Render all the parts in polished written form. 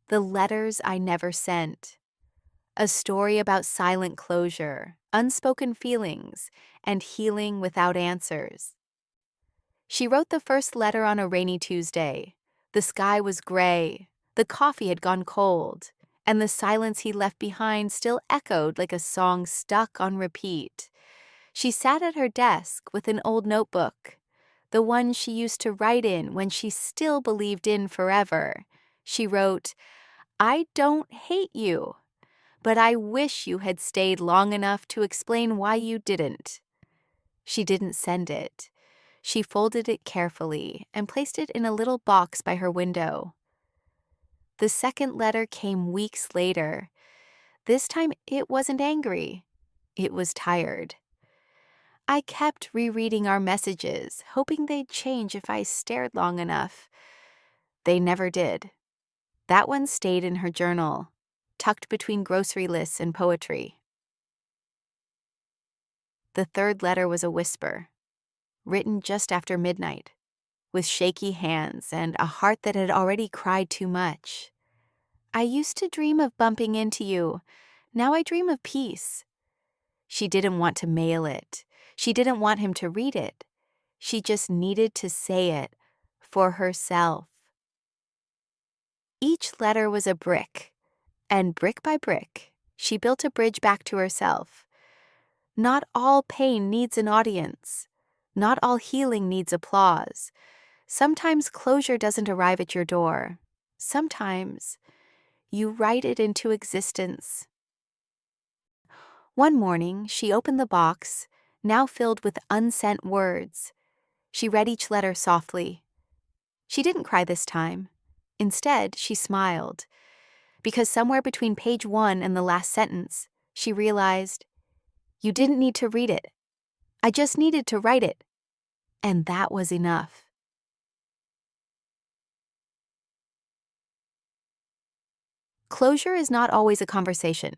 The Letters I Never Sent. A story about silent closure, unspoken feelings, and healing without answers. She wrote the first letter on a rainy Tuesday. The sky was gray, the coffee had gone cold, and the silence he left behind still echoed like a song stuck on repeat. She sat at her desk with an old notebook, the one she used to write in when she still believed in forever. She wrote, "I don't hate you, but I wish you had stayed long enough to explain why you didn't." She didn't send it. She folded it carefully and placed it in a little box by her window. The second letter came weeks later. This time it wasn't angry. It was tired. I kept rereading our messages, hoping they'd change if I stared long enough. They never did. That one stayed in her journal, tucked between grocery lists and poetry. The third letter was a whisper, written just after midnight, with shaky hands and a heart that had already cried too much. "I used to dream of bumping into you. Now I dream of peace." She didn't want to mail it. She didn't want him to read it. She just needed to say it for herself. Each letter was a brick, and brick by brick, she built a bridge back to herself. Not all pain needs an audience. Not all healing needs applause. Sometimes closure doesn't arrive at your door. Sometimes you write it into existence. One morning, she opened the box, now filled with unsent words. She read each letter softly. She didn't cry this time. Instead, she smiled, because somewhere between page 1 and the last sentence, she realized, "You didn't need to read it. I just needed to write it." And that was enough. Closure is not always a conversation.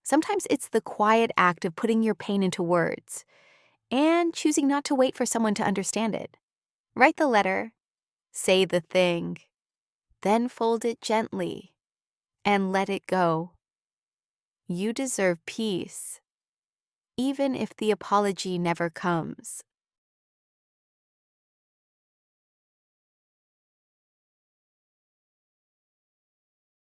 Sometimes it's the quiet act of putting your pain into words and choosing not to wait for someone to understand it. Write the letter, say the thing, then fold it gently and let it go. You deserve peace, even if the apology never comes.